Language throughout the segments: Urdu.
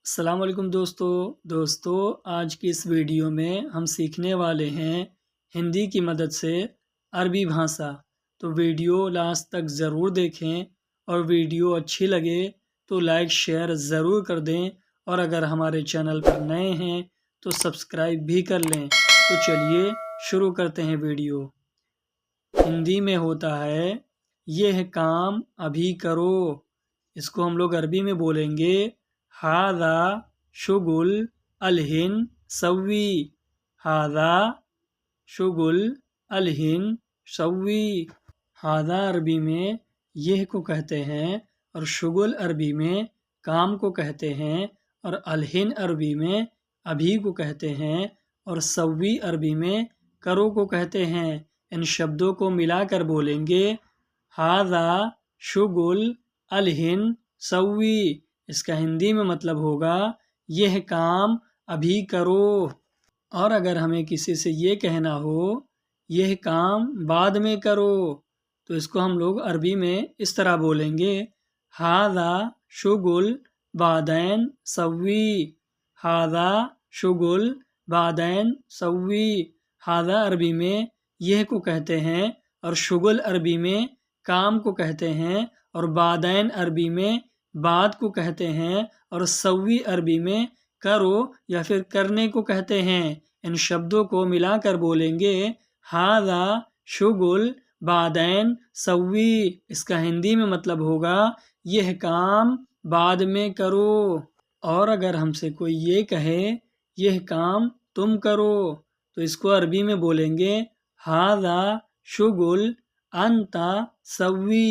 السلام علیکم دوستو آج کی اس ویڈیو میں ہم سیکھنے والے ہیں ہندی کی مدد سے عربی بھاشا۔ تو ویڈیو لاسٹ تک ضرور دیکھیں اور ویڈیو اچھی لگے تو لائک شیئر ضرور کر دیں، اور اگر ہمارے چینل پر نئے ہیں تو سبسکرائب بھی کر لیں۔ تو چلیے شروع کرتے ہیں ویڈیو۔ ہندی میں ہوتا ہے یہ کام ابھی کرو، اس کو ہم لوگ عربی میں بولیں گے ہاذا شغل الہن سوی، ہاذا شغل الہن سوی۔ ہاذا عربی میں یہ کو کہتے ہیں، اور شغل عربی میں کام کو کہتے ہیں، اور الہن عربی میں ابھی کو کہتے ہیں، اور سوی عربی میں کرو کو کہتے ہیں۔ ان شبدوں کو ملا کر بولیں گے ہاذا شغل الہن سوی۔ اس کا ہندی میں مطلب ہوگا یہ کام ابھی کرو۔ اور اگر ہمیں کسی سے یہ کہنا ہو یہ کام بعد میں کرو، تو اس کو ہم لوگ عربی میں اس طرح بولیں گے ہاذا شغل بعدین سوی، ہاذا شغل بعدین سوی۔ ہاذا عربی میں یہ کو کہتے ہیں، اور شغل عربی میں کام کو کہتے ہیں، اور بعدین عربی میں بعد کو کہتے ہیں، اور سوی عربی میں کرو یا پھر کرنے کو کہتے ہیں۔ ان شبدوں کو ملا کر بولیں گے ہاذا شغل بعدین سوی۔ اس کا ہندی میں مطلب ہوگا یہ کام بعد میں کرو۔ اور اگر ہم سے کوئی یہ کہے یہ کام تم کرو، تو اس کو عربی میں بولیں گے ہاذا شغل انت سوی۔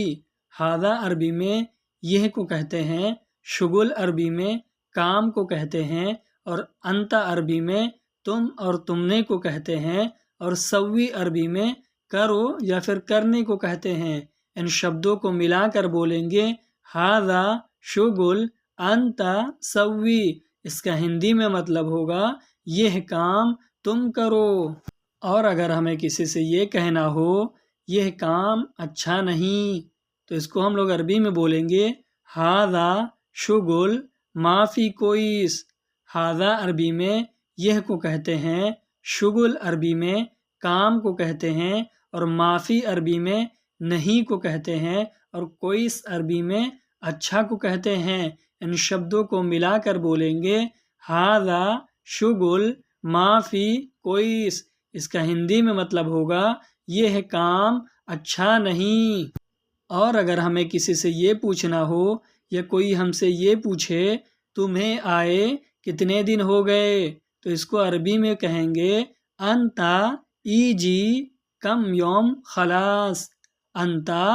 ہاذا عربی میں یہ کو کہتے ہیں، شغل عربی میں کام کو کہتے ہیں، اور انت عربی میں تم اور تم نے کو کہتے ہیں، اور سوی عربی میں کرو یا پھر کرنے کو کہتے ہیں۔ ان شبدوں کو ملا کر بولیں گے ہاذا شغل انت سوی۔ اس کا ہندی میں مطلب ہوگا یہ کام تم کرو۔ اور اگر ہمیں کسی سے یہ کہنا ہو یہ کام اچھا نہیں، تو اس کو ہم لوگ عربی میں بولیں گے ہاذا شغل ما فی کوئس۔ ہاذا عربی میں یہ کو کہتے ہیں، شغل عربی میں کام کو کہتے ہیں، اور ما فی عربی میں نہیں کو کہتے ہیں، اور کوئس عربی میں اچھا کو کہتے ہیں۔ ان شبدوں کو ملا کر بولیں گے ہاذا شغل ما فی کوئس۔ اس کا ہندی میں مطلب ہوگا یہ کام اچھا نہیں۔ اور اگر ہمیں کسی سے یہ پوچھنا ہو یا کوئی ہم سے یہ پوچھے تمہیں آئے کتنے دن ہو گئے، تو اس کو عربی میں کہیں گے انتا ایجی کم یوم خلاص، انتا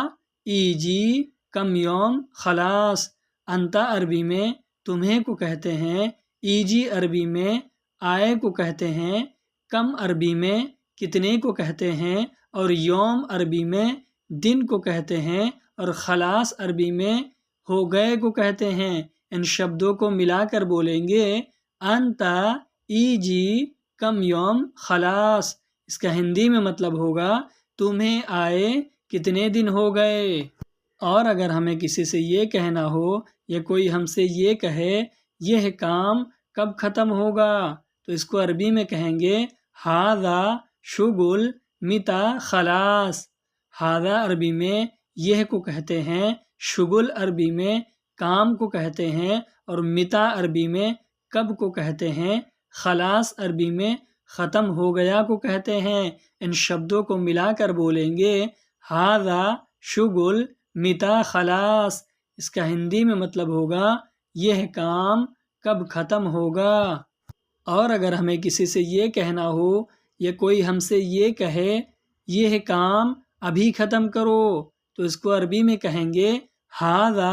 ایجی کم یوم خلاص۔ انتا عربی میں تمہیں کو کہتے ہیں، ایجی عربی میں آئے کو کہتے ہیں، کم عربی میں کتنے کو کہتے ہیں، اور یوم عربی میں دن کو کہتے ہیں، اور خلاص عربی میں ہو گئے کو کہتے ہیں۔ ان شبدوں کو ملا کر بولیں گے انتا ایجی کم یوم خلاص۔ اس کا ہندی میں مطلب ہوگا تمہیں آئے کتنے دن ہو گئے۔ اور اگر ہمیں کسی سے یہ کہنا ہو یا کوئی ہم سے یہ کہے یہ کام کب ختم ہوگا، تو اس کو عربی میں کہیں گے ہاذا شغل متا خلاص۔ ہاذا عربی میں یہ کو کہتے ہیں، شغل عربی میں کام کو کہتے ہیں، اور متا عربی میں کب کو کہتے ہیں، خلاص عربی میں ختم ہو گیا کو کہتے ہیں۔ ان شبدوں کو ملا کر بولیں گے ہاذا شغل متا خلاص۔ اس کا ہندی میں مطلب ہوگا یہ کام کب ختم ہوگا۔ اور اگر ہمیں کسی سے یہ کہنا ہو یا کوئی ہم سے یہ کہے یہ کام ابھی ختم کرو، تو اس کو عربی میں کہیں گے ہاذا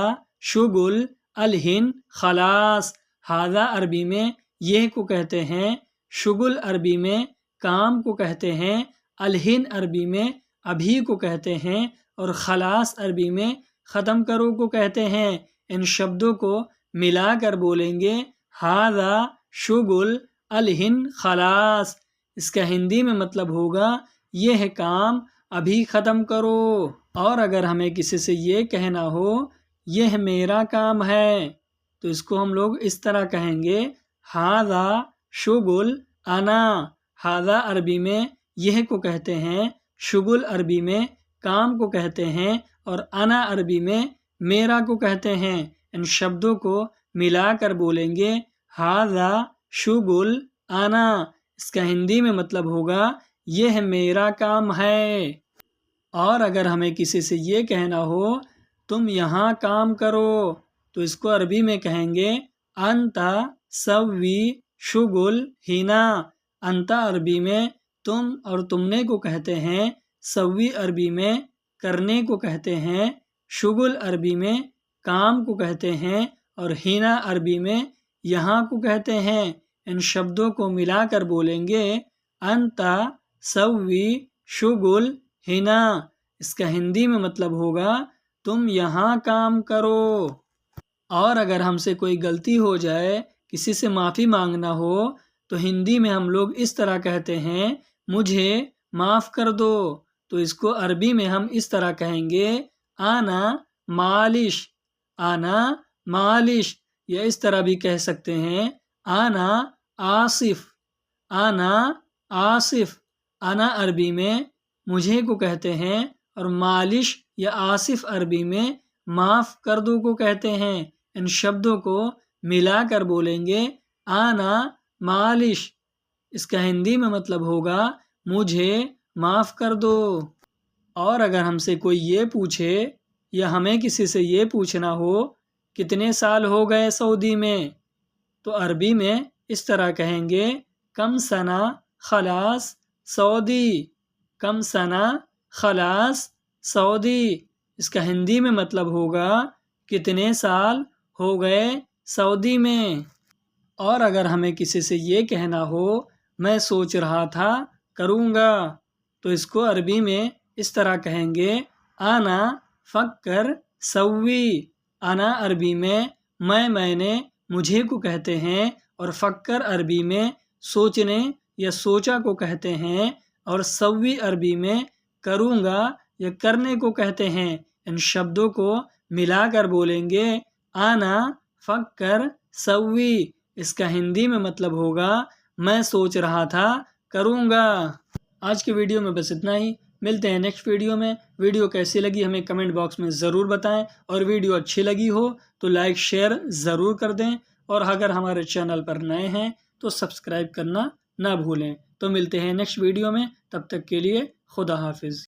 شغل الہن خلاص۔ ہاذا عربی میں یہ کو کہتے ہیں، شغل عربی میں کام کو کہتے ہیں، الہن عربی میں ابھی کو کہتے ہیں، اور خلاص عربی میں ختم کرو کو کہتے ہیں۔ ان شبدوں کو ملا کر بولیں گے ہاذا شغل الہن خلاص۔ اس کا ہندی میں مطلب ہوگا یہ کام ابھی ختم کرو۔ اور اگر ہمیں کسی سے یہ کہنا ہو یہ میرا کام ہے، تو اس کو ہم لوگ اس طرح کہیں گے ھذا شغل انا۔ ھذا عربی میں یہ کو کہتے ہیں، شغل عربی میں کام کو کہتے ہیں، اور انا عربی میں میرا کو کہتے ہیں۔ ان شبدوں کو ملا کر بولیں گے ھذا شغل انا۔ اس کا ہندی میں مطلب ہوگا یہ میرا کام ہے۔ اور اگر ہمیں کسی سے یہ کہنا ہو تم یہاں کام کرو تو اس کو عربی میں کہیں گے انت سوی شغل ہنا۔ انت عربی میں تم اور تم نے کو کہتے ہیں، سوی عربی میں کرنے کو کہتے ہیں، شغل عربی میں کام کو کہتے ہیں، اور ہنا عربی میں یہاں کو کہتے ہیں۔ ان شبدوں کو ملا کر بولیں گے انت سوی شغل ہنا۔ اس کا ہندی میں مطلب ہوگا تم یہاں کام کرو۔ اور اگر ہم سے کوئی غلطی ہو جائے، کسی سے معافی مانگنا ہو، تو ہندی میں ہم لوگ اس طرح کہتے ہیں مجھے معاف کر دو۔ تو اس کو عربی میں ہم اس طرح کہیں گے انا معلش۔ انا معلش، یا اس طرح بھی کہہ سکتے ہیں انا آصف۔ انا آصف۔ انا عربی میں مجھے کو کہتے ہیں، اور معلش یا آصف عربی میں معاف کر دو کو کہتے ہیں۔ ان شبدوں کو ملا کر بولیں گے انا معلش۔ اس کا ہندی میں مطلب ہوگا مجھے معاف کر دو۔ اور اگر ہم سے کوئی یہ پوچھے یا ہمیں کسی سے یہ پوچھنا ہو کتنے سال ہو گئے سعودی میں، تو عربی میں اس طرح کہیں گے کم سنہ خلاص سعودی۔ کم سنہ خلاص سعودی۔ اس کا ہندی میں مطلب ہوگا کتنے سال ہو گئے سعودی میں۔ اور اگر ہمیں کسی سے یہ کہنا ہو میں سوچ رہا تھا کروں گا، تو اس کو عربی میں اس طرح کہیں گے انا فکر سوی۔ انا عربی میں میں نے مجھے کو کہتے ہیں، اور فکر عربی میں سوچنے یا سوچا کو کہتے ہیں، اور سوی عربی میں کروں گا یا کرنے کو کہتے ہیں۔ ان شبدوں کو ملا کر بولیں گے انا فکر سوی۔ اس کا ہندی میں مطلب ہوگا میں سوچ رہا تھا کروں گا۔ آج کی ویڈیو میں بس اتنا ہی، ملتے ہیں نیکسٹ ویڈیو میں۔ ویڈیو کیسی لگی ہمیں کمنٹ باکس میں ضرور بتائیں، اور ویڈیو اچھی لگی ہو تو لائک شیئر ضرور کر دیں، اور اگر ہمارے چینل پر نئے ہیں تو سبسکرائب کرنا نہ بھولیں۔ تو ملتے ہیں نیکسٹ ویڈیو میں، تب تک کے لیے خدا حافظ۔